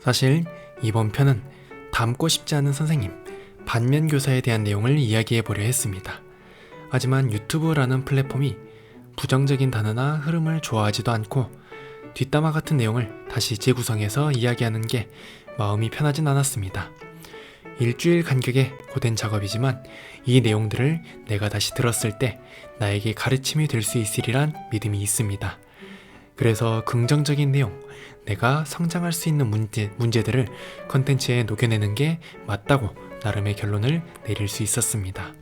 사실 이번 편은 닮고 싶지 않은 선생님, 반면 교사에 대한 내용을 이야기해 보려 했습니다. 하지만 유튜브라는 플랫폼이 부정적인 단어나 흐름을 좋아하지도 않고 뒷담화 같은 내용을 다시 재구성해서 이야기하는 게 마음이 편하진 않았습니다. 일주일 간격의 고된 작업이지만 이 내용들을 내가 다시 들었을 때 나에게 가르침이 될 수 있으리란 믿음이 있습니다. 그래서 긍정적인 내용, 내가 성장할 수 있는 문제들을 컨텐츠에 녹여내는 게 맞다고 나름의 결론을 내릴 수 있었습니다.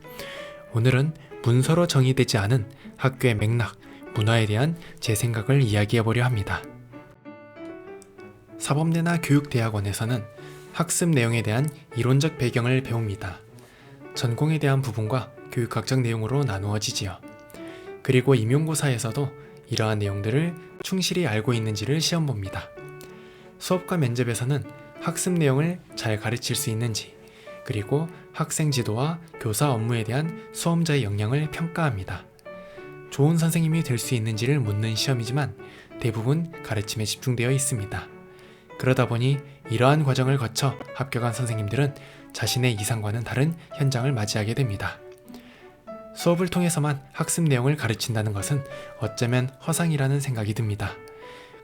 오늘은 문서로 정의되지 않은 학교의 맥락, 문화에 대한 제 생각을 이야기해보려 합니다. 사범대나 교육대학원에서는 학습 내용에 대한 이론적 배경을 배웁니다. 전공에 대한 부분과 교육학적 내용으로 나누어지지요. 그리고 임용고사에서도 이러한 내용들을 충실히 알고 있는지를 시험 봅니다. 수업과 면접에서는 학습 내용을 잘 가르칠 수 있는지, 그리고 학생 지도와 교사 업무에 대한 수험자의 역량을 평가합니다. 좋은 선생님이 될 수 있는지를 묻는 시험이지만 대부분 가르침에 집중되어 있습니다. 그러다 보니 이러한 과정을 거쳐 합격한 선생님들은 자신의 이상과는 다른 현장을 맞이하게 됩니다. 수업을 통해서만 학습 내용을 가르친다는 것은 어쩌면 허상이라는 생각이 듭니다.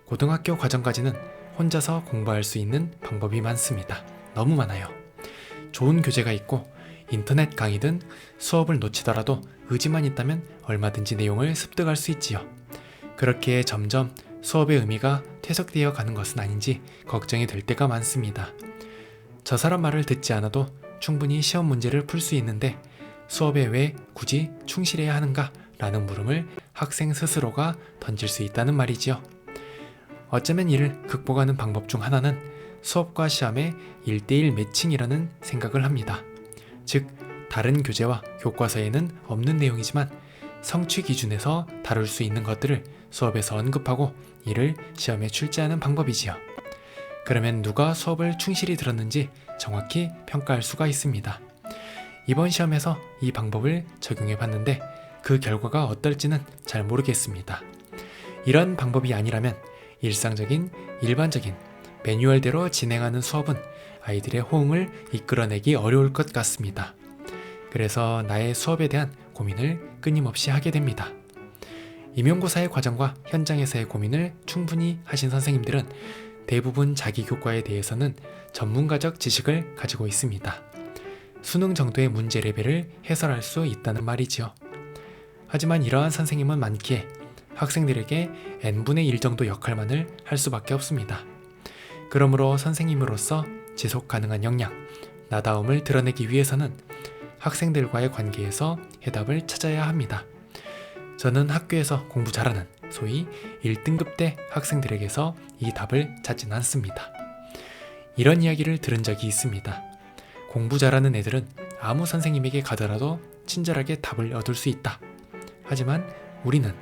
고등학교 과정까지는 혼자서 공부할 수 있는 방법이 많습니다. 너무 많아요. 좋은 교재가 있고 인터넷 강의든 수업을 놓치더라도 의지만 있다면 얼마든지 내용을 습득할 수 있지요. 그렇게 점점 수업의 의미가 퇴색되어 가는 것은 아닌지 걱정이 될 때가 많습니다. 저 사람 말을 듣지 않아도 충분히 시험 문제를 풀 수 있는데 수업에 왜 굳이 충실해야 하는가? 라는 물음을 학생 스스로가 던질 수 있다는 말이지요. 어쩌면 이를 극복하는 방법 중 하나는 수업과 시험의 1:1 매칭이라는 생각을 합니다. 즉, 다른 교재와 교과서에는 없는 내용이지만 성취 기준에서 다룰 수 있는 것들을 수업에서 언급하고 이를 시험에 출제하는 방법이지요. 그러면 누가 수업을 충실히 들었는지 정확히 평가할 수가 있습니다. 이번 시험에서 이 방법을 적용해 봤는데 그 결과가 어떨지는 잘 모르겠습니다. 이런 방법이 아니라면 일상적인, 일반적인 매뉴얼대로 진행하는 수업은 아이들의 호응을 이끌어내기 어려울 것 같습니다. 그래서 나의 수업에 대한 고민을 끊임없이 하게 됩니다. 임용고사의 과정과 현장에서의 고민을 충분히 하신 선생님들은 대부분 자기 교과에 대해서는 전문가적 지식을 가지고 있습니다. 수능 정도의 문제 레벨을 해설할 수 있다는 말이지요. 하지만 이러한 선생님은 많기에 학생들에게 n분의 1 정도 역할만을 할 수밖에 없습니다. 그러므로 선생님으로서 지속 가능한 역량, 나다움을 드러내기 위해서는 학생들과의 관계에서 해답을 찾아야 합니다. 저는 학교에서 공부 잘하는 소위 1등급 대 학생들에게서 이 답을 찾진 않습니다. 이런 이야기를 들은 적이 있습니다. 공부 잘하는 애들은 아무 선생님에게 가더라도 친절하게 답을 얻을 수 있다. 하지만 우리는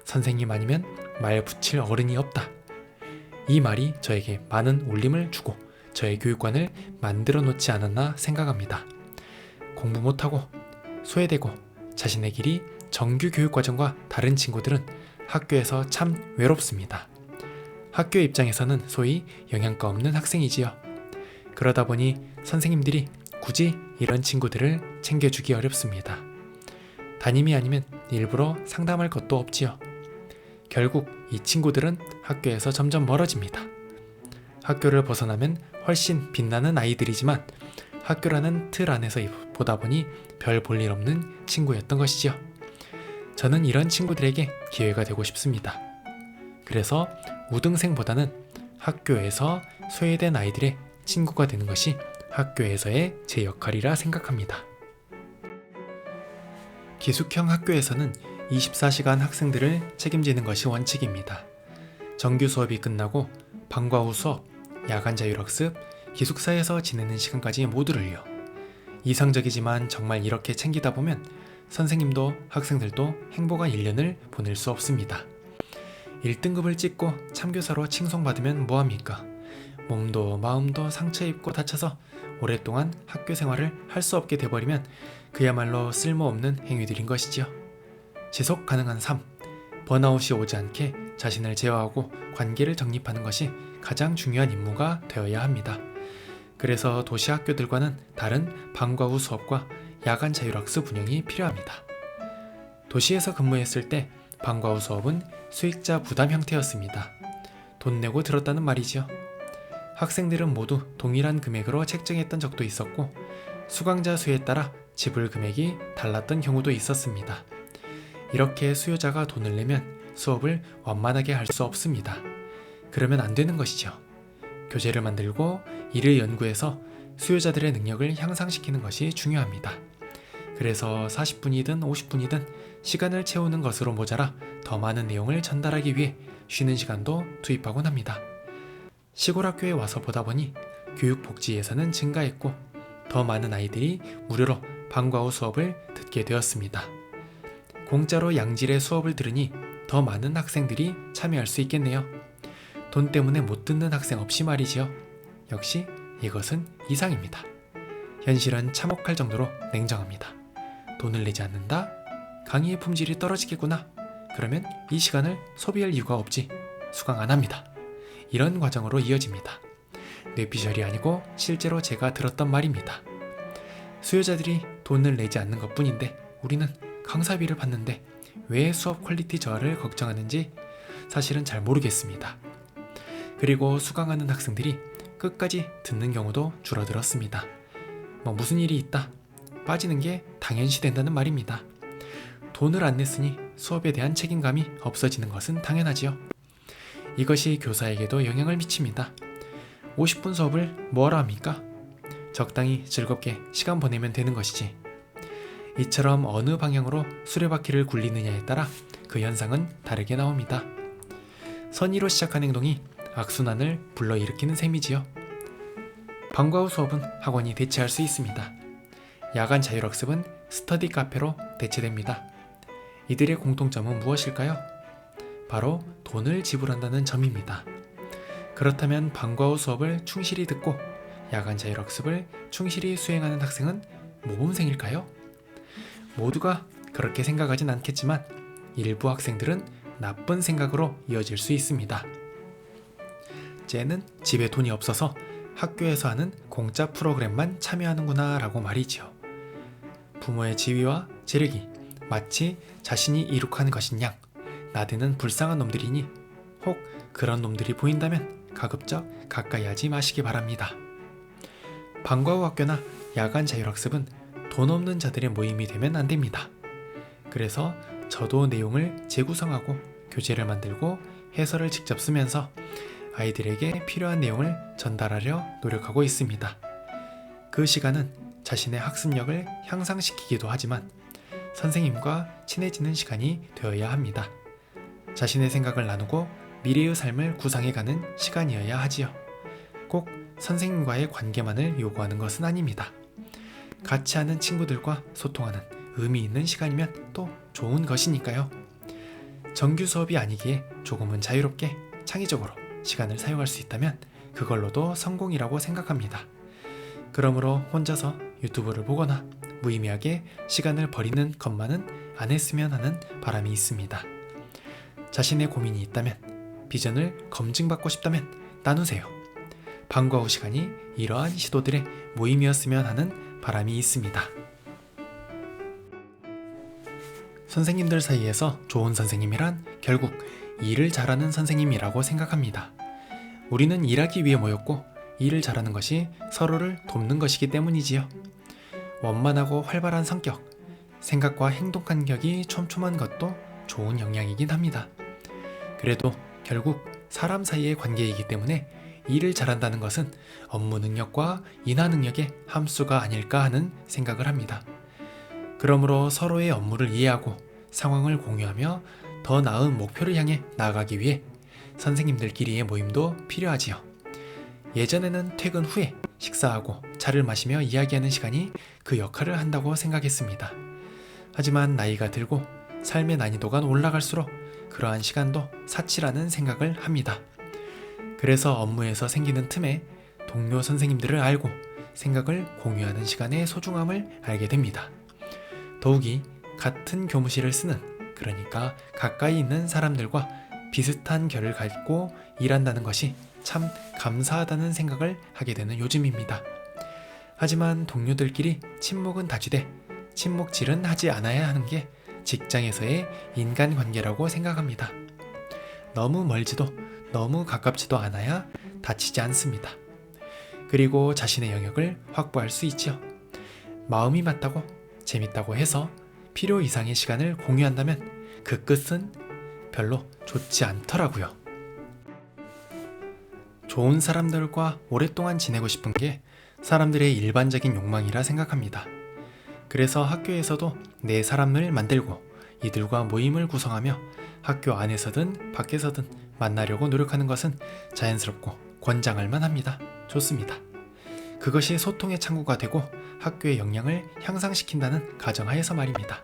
선생님 아니면 말 붙일 어른이 없다. 이 말이 저에게 많은 울림을 주고 저의 교육관을 만들어 놓지 않았나 생각합니다. 공부 못하고 소외되고 자신의 길이 정규 교육과정과 다른 친구들은 학교에서 참 외롭습니다. 학교 입장에서는 소위 영양가 없는 학생이지요. 그러다 보니 선생님들이 굳이 이런 친구들을 챙겨주기 어렵습니다. 담임이 아니면 일부러 상담할 것도 없지요. 결국 이 친구들은 학교에서 점점 멀어집니다. 학교를 벗어나면 훨씬 빛나는 아이들이지만 학교라는 틀 안에서 보다 보니 별 볼 일 없는 친구였던 것이지요. 저는 이런 친구들에게 기회가 되고 싶습니다. 그래서 우등생보다는 학교에서 소외된 아이들의 친구가 되는 것이 학교에서의 제 역할이라 생각합니다. 기숙형 학교에서는 24시간 학생들을 책임지는 것이 원칙입니다. 정규 수업이 끝나고 방과 후 수업, 야간 자율학습, 기숙사에서 지내는 시간까지 모두를요. 이상적이지만 정말 이렇게 챙기다 보면 선생님도 학생들도 행복한 1년을 보낼 수 없습니다. 1등급을 찍고 참교사로 칭송받으면 뭐합니까? 몸도 마음도 상처 입고 다쳐서 오랫동안 학교 생활을 할 수 없게 돼버리면 그야말로 쓸모없는 행위들인 것이지요. 지속 가능한 삶, 번아웃이 오지 않게 자신을 제어하고 관계를 정립하는 것이 가장 중요한 임무가 되어야 합니다. 그래서 도시 학교들과는 다른 방과 후 수업과 야간 자율학습 운영이 필요합니다. 도시에서 근무했을 때 방과 후 수업은 수익자 부담 형태였습니다. 돈 내고 들었다는 말이지요. 학생들은 모두 동일한 금액으로 책정했던 적도 있었고 수강자 수에 따라 지불 금액이 달랐던 경우도 있었습니다. 이렇게 수요자가 돈을 내면 수업을 완만하게 할 수 없습니다. 그러면 안 되는 것이죠. 교재를 만들고 이를 연구해서 수요자들의 능력을 향상시키는 것이 중요합니다. 그래서 40분이든 50분이든 시간을 채우는 것으로 모자라 더 많은 내용을 전달하기 위해 쉬는 시간도 투입하곤 합니다. 시골 학교에 와서 보다 보니 교육복지 예산은 증가했고 더 많은 아이들이 무료로 방과 후 수업을 듣게 되었습니다. 공짜로 양질의 수업을 들으니 더 많은 학생들이 참여할 수 있겠네요. 돈 때문에 못 듣는 학생 없이 말이지요. 역시 이것은 이상입니다. 현실은 참혹할 정도로 냉정합니다. 돈을 내지 않는다? 강의의 품질이 떨어지겠구나? 그러면 이 시간을 소비할 이유가 없지. 수강 안 합니다. 이런 과정으로 이어집니다. 뇌피셜이 아니고 실제로 제가 들었던 말입니다. 수요자들이 돈을 내지 않는 것뿐인데 우리는 강사비를 받는데 왜 수업 퀄리티 저하를 걱정하는지 사실은 잘 모르겠습니다. 그리고 수강하는 학생들이 끝까지 듣는 경우도 줄어들었습니다. 무슨 일이 있다 빠지는 게 당연시 된다는 말입니다. 돈을 안 냈으니 수업에 대한 책임감이 없어지는 것은 당연하지요. 이것이 교사에게도 영향을 미칩니다. 50분 수업을 뭐하러 합니까? 적당히 즐겁게 시간 보내면 되는 것이지. 이처럼 어느 방향으로 수레바퀴를 굴리느냐에 따라 그 현상은 다르게 나옵니다. 선의로 시작한 행동이 악순환을 불러일으키는 셈이지요. 방과 후 수업은 학원이 대체할 수 있습니다. 야간 자율학습은 스터디 카페로 대체됩니다. 이들의 공통점은 무엇일까요? 바로 돈을 지불한다는 점입니다. 그렇다면 방과 후 수업을 충실히 듣고 야간 자율학습을 충실히 수행하는 학생은 모범생일까요? 모두가 그렇게 생각하진 않겠지만 일부 학생들은 나쁜 생각으로 이어질 수 있습니다. 쟤는 집에 돈이 없어서 학교에서 하는 공짜 프로그램만 참여하는구나 라고 말이지요. 부모의 지위와 재력이 마치 자신이 이룩한 것인 양 나대는 불쌍한 놈들이니 혹 그런 놈들이 보인다면 가급적 가까이 하지 마시기 바랍니다. 방과 후 학교나 야간 자율학습은 돈 없는 자들의 모임이 되면 안 됩니다. 그래서 저도 내용을 재구성하고 교재를 만들고 해설을 직접 쓰면서 아이들에게 필요한 내용을 전달하려 노력하고 있습니다. 그 시간은 자신의 학습력을 향상시키기도 하지만 선생님과 친해지는 시간이 되어야 합니다. 자신의 생각을 나누고 미래의 삶을 구상해가는 시간이어야 하지요. 꼭 선생님과의 관계만을 요구하는 것은 아닙니다. 같이 하는 친구들과 소통하는 의미 있는 시간이면 또 좋은 것이니까요. 정규 수업이 아니기에 조금은 자유롭게 창의적으로 시간을 사용할 수 있다면 그걸로도 성공이라고 생각합니다. 그러므로 혼자서 유튜브를 보거나 무의미하게 시간을 버리는 것만은 안 했으면 하는 바람이 있습니다. 자신의 고민이 있다면, 비전을 검증받고 싶다면 나누세요. 방과 후 시간이 이러한 시도들의 모임이었으면 하는 바람이 있습니다. 선생님들 사이에서 좋은 선생님이란 결국 일을 잘하는 선생님이라고 생각합니다. 우리는 일하기 위해 모였고 일을 잘하는 것이 서로를 돕는 것이기 때문이지요. 원만하고 활발한 성격, 생각과 행동 간격이 촘촘한 것도 좋은 영향이긴 합니다. 그래도 결국 사람 사이의 관계이기 때문에 일을 잘한다는 것은 업무 능력과 인하 능력의 함수가 아닐까 하는 생각을 합니다. 그러므로 서로의 업무를 이해하고 상황을 공유하며 더 나은 목표를 향해 나아가기 위해 선생님들끼리의 모임도 필요하지요. 예전에는 퇴근 후에 식사하고 차를 마시며 이야기하는 시간이 그 역할을 한다고 생각했습니다. 하지만 나이가 들고 삶의 난이도가 올라갈수록 그러한 시간도 사치라는 생각을 합니다. 그래서 업무에서 생기는 틈에 동료 선생님들을 알고 생각을 공유하는 시간의 소중함을 알게 됩니다. 더욱이 같은 교무실을 쓰는, 그러니까 가까이 있는 사람들과 비슷한 결을 갖고 일한다는 것이 참 감사하다는 생각을 하게 되는 요즘입니다. 하지만 동료들끼리 친목은 다지되 친목질은 하지 않아야 하는 게 직장에서의 인간관계라고 생각합니다. 너무 멀지도 너무 가깝지도 않아야 다치지 않습니다. 그리고 자신의 영역을 확보할 수 있지요. 마음이 맞다고 재밌다고 해서 필요 이상의 시간을 공유한다면 그 끝은 별로 좋지 않더라고요. 좋은 사람들과 오랫동안 지내고 싶은 게 사람들의 일반적인 욕망이라 생각합니다. 그래서 학교에서도 내 사람을 만들고 이들과 모임을 구성하며 학교 안에서든 밖에서든 만나려고 노력하는 것은 자연스럽고 권장할 만합니다. 좋습니다. 그것이 소통의 창구가 되고 학교의 역량을 향상시킨다는 가정하에서 말입니다.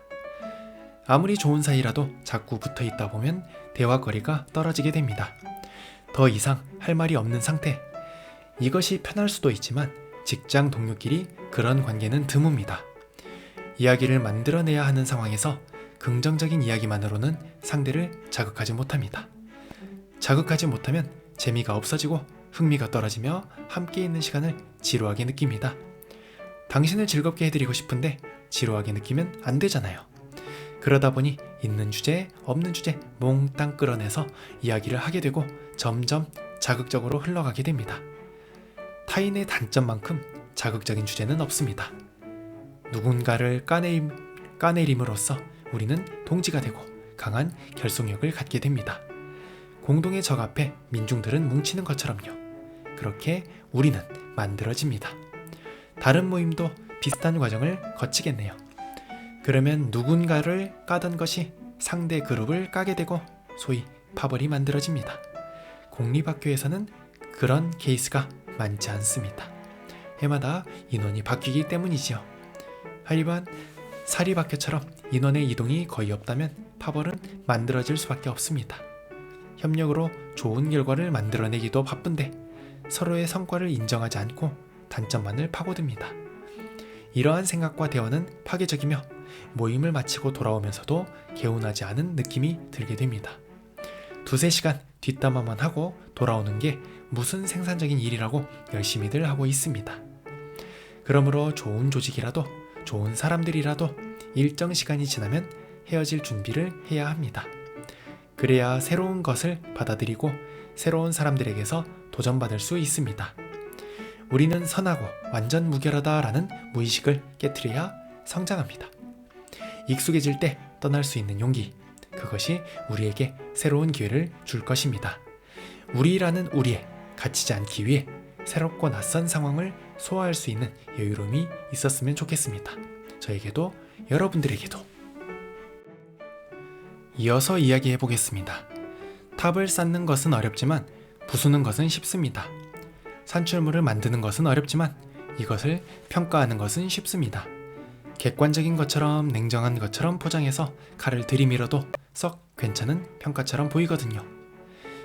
아무리 좋은 사이라도 자꾸 붙어 있다 보면 대화거리가 떨어지게 됩니다. 더 이상 할 말이 없는 상태. 이것이 편할 수도 있지만 직장 동료끼리 그런 관계는 드뭅니다. 이야기를 만들어내야 하는 상황에서 긍정적인 이야기만으로는 상대를 자극하지 못합니다. 자극하지 못하면 재미가 없어지고 흥미가 떨어지며 함께 있는 시간을 지루하게 느낍니다. 당신을 즐겁게 해드리고 싶은데 지루하게 느끼면 안 되잖아요. 그러다 보니 있는 주제, 없는 주제 몽땅 끌어내서 이야기를 하게 되고 점점 자극적으로 흘러가게 됩니다. 타인의 단점만큼 자극적인 주제는 없습니다. 누군가를 까내림으로써 우리는 동지가 되고 강한 결속력을 갖게 됩니다. 공동의 적 앞에 민중들은 뭉치는 것처럼요. 그렇게 우리는 만들어집니다. 다른 모임도 비슷한 과정을 거치겠네요. 그러면 누군가를 까던 것이 상대 그룹을 까게 되고 소위 파벌이 만들어집니다. 공립학교에서는 그런 케이스가 많지 않습니다. 해마다 인원이 바뀌기 때문이지요. 하지만 사립학교처럼 인원의 이동이 거의 없다면 파벌은 만들어질 수밖에 없습니다. 협력으로 좋은 결과를 만들어내기도 바쁜데 서로의 성과를 인정하지 않고 단점만을 파고듭니다. 이러한 생각과 대화는 파괴적이며 모임을 마치고 돌아오면서도 개운하지 않은 느낌이 들게 됩니다. 두세 시간 뒷담화만 하고 돌아오는 게 무슨 생산적인 일이라고 열심히들 하고 있습니다. 그러므로 좋은 조직이라도 좋은 사람들이라도 일정 시간이 지나면 헤어질 준비를 해야 합니다. 그래야 새로운 것을 받아들이고 새로운 사람들에게서 도전받을 수 있습니다. 우리는 선하고 완전 무결하다라는 무의식을 깨트려야 성장합니다. 익숙해질 때 떠날 수 있는 용기, 그것이 우리에게 새로운 기회를 줄 것입니다. 우리라는 우리에 갇히지 않기 위해 새롭고 낯선 상황을 소화할 수 있는 여유로움이 있었으면 좋겠습니다. 저에게도 여러분들에게도. 이어서 이야기해 보겠습니다. 탑을 쌓는 것은 어렵지만 부수는 것은 쉽습니다. 산출물을 만드는 것은 어렵지만 이것을 평가하는 것은 쉽습니다. 객관적인 것처럼 냉정한 것처럼 포장해서 칼을 들이밀어도 썩 괜찮은 평가처럼 보이거든요.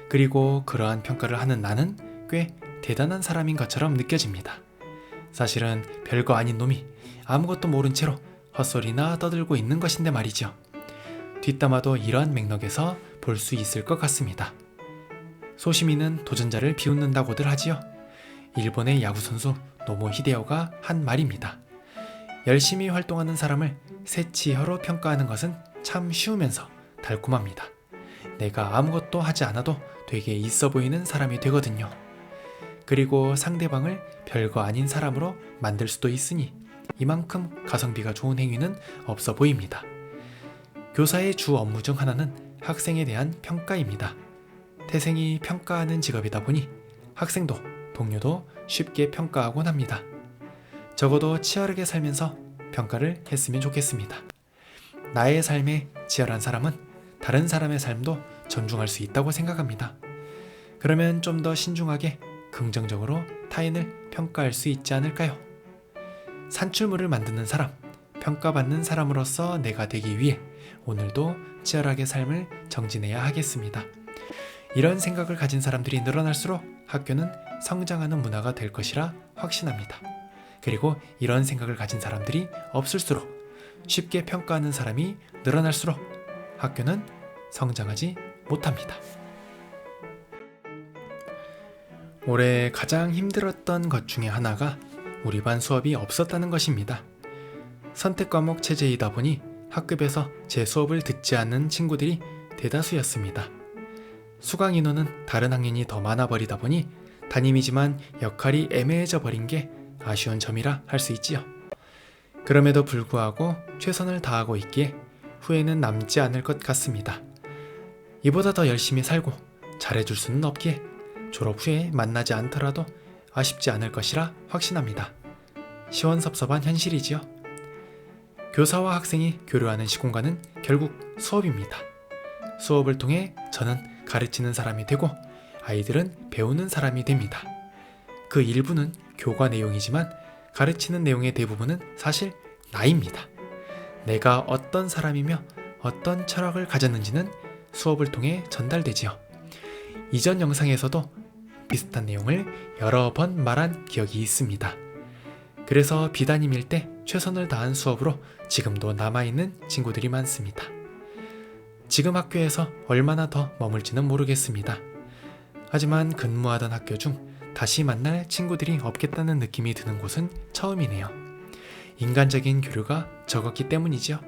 그리고 그러한 평가를 하는 나는 꽤 대단한 사람인 것처럼 느껴집니다. 사실은 별거 아닌 놈이 아무것도 모른 채로 헛소리나 떠들고 있는 것인데 말이죠. 뒷담화도 이러한 맥락에서 볼 수 있을 것 같습니다. 소시민은 도전자를 비웃는다고들 하지요. 일본의 야구선수 노모 히데오가 한 말입니다. 열심히 활동하는 사람을 새치혀로 평가하는 것은 참 쉬우면서 달콤합니다. 내가 아무것도 하지 않아도 되게 있어 보이는 사람이 되거든요. 그리고 상대방을 별거 아닌 사람으로 만들 수도 있으니 이만큼 가성비가 좋은 행위는 없어 보입니다. 교사의 주 업무 중 하나는 학생에 대한 평가입니다. 태생이 평가하는 직업이다 보니 학생도 동료도 쉽게 평가하곤 합니다. 적어도 치열하게 살면서 평가를 했으면 좋겠습니다. 나의 삶에 치열한 사람은 다른 사람의 삶도 존중할 수 있다고 생각합니다. 그러면 좀 더 신중하게 긍정적으로 타인을 평가할 수 있지 않을까요? 산출물을 만드는 사람, 평가받는 사람으로서 내가 되기 위해 오늘도 치열하게 삶을 정진해야 하겠습니다. 이런 생각을 가진 사람들이 늘어날수록 학교는 성장하는 문화가 될 것이라 확신합니다. 그리고 이런 생각을 가진 사람들이 없을수록 쉽게 평가하는 사람이 늘어날수록 학교는 성장하지 못합니다. 올해 가장 힘들었던 것 중에 하나가 우리 반 수업이 없었다는 것입니다. 선택 과목 체제이다 보니 학급에서 제 수업을 듣지 않는 친구들이 대다수였습니다. 수강 인원은 다른 학년이 더 많아버리다 보니 담임이지만 역할이 애매해져 버린 게 아쉬운 점이라 할 수 있지요. 그럼에도 불구하고 최선을 다하고 있기에 후회는 남지 않을 것 같습니다. 이보다 더 열심히 살고 잘해줄 수는 없기에 졸업 후에 만나지 않더라도 아쉽지 않을 것이라 확신합니다. 시원섭섭한 현실이지요. 교사와 학생이 교류하는 시공간은 결국 수업입니다. 수업을 통해 저는 가르치는 사람이 되고 아이들은 배우는 사람이 됩니다. 그 일부는 교과 내용이지만 가르치는 내용의 대부분은 사실 나입니다. 내가 어떤 사람이며 어떤 철학을 가졌는지는 수업을 통해 전달되지요. 이전 영상에서도 비슷한 내용을 여러 번 말한 기억이 있습니다. 그래서 비담임일 때 최선을 다한 수업으로 지금도 남아있는 친구들이 많습니다. 지금 학교에서 얼마나 더 머물지는 모르겠습니다. 하지만 근무하던 학교 중 다시 만날 친구들이 없겠다는 느낌이 드는 곳은 처음이네요. 인간적인 교류가 적었기 때문이지요.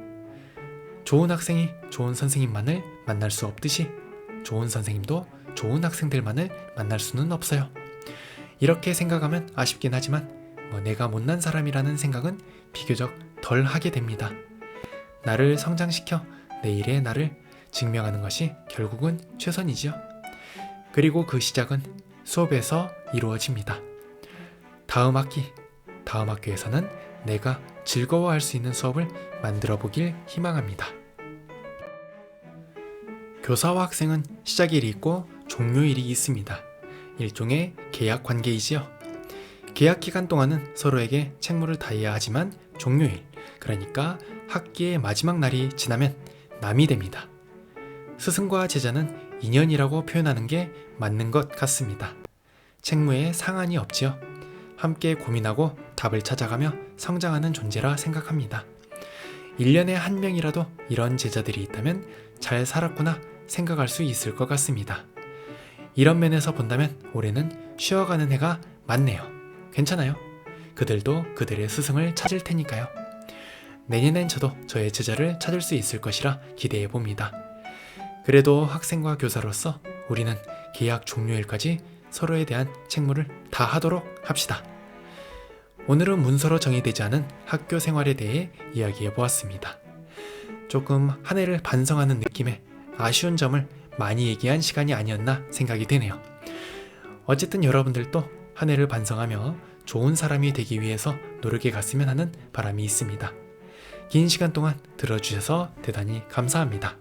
좋은 학생이 좋은 선생님만을 만날 수 없듯이 좋은 선생님도 좋은 학생들만을 만날 수는 없어요. 이렇게 생각하면 아쉽긴 하지만 내가 못난 사람이라는 생각은 비교적 덜 하게 됩니다. 나를 성장시켜 내일의 나를 증명하는 것이 결국은 최선이지요. 그리고 그 시작은 수업에서 이루어집니다. 다음 학기, 다음 학교에서는 내가 즐거워할 수 있는 수업을 만들어 보길 희망합니다. 교사와 학생은 시작일이 있고 종료일이 있습니다. 일종의 계약 관계이지요. 계약 기간 동안은 서로에게 책무를 다해야 하지만 종료일, 그러니까 학기의 마지막 날이 지나면 남이 됩니다. 스승과 제자는 인연이라고 표현하는 게 맞는 것 같습니다. 책무에 상한이 없지요. 함께 고민하고 답을 찾아가며 성장하는 존재라 생각합니다. 1년에 한 명이라도 이런 제자들이 있다면 잘 살았구나 생각할 수 있을 것 같습니다. 이런 면에서 본다면 올해는 쉬어가는 해가 맞네요. 괜찮아요. 그들도 그들의 스승을 찾을 테니까요. 내년엔 저도 저의 제자를 찾을 수 있을 것이라 기대해 봅니다. 그래도 학생과 교사로서 우리는 계약 종료일까지 서로에 대한 책무를 다하도록 합시다. 오늘은 문서로 정의되지 않은 학교 생활에 대해 이야기해 보았습니다. 조금 한 해를 반성하는 느낌에 아쉬운 점을 많이 얘기한 시간이 아니었나 생각이 되네요. 어쨌든 여러분들도 한 해를 반성하며 좋은 사람이 되기 위해서 노력해 갔으면 하는 바람이 있습니다. 긴 시간 동안 들어주셔서 대단히 감사합니다.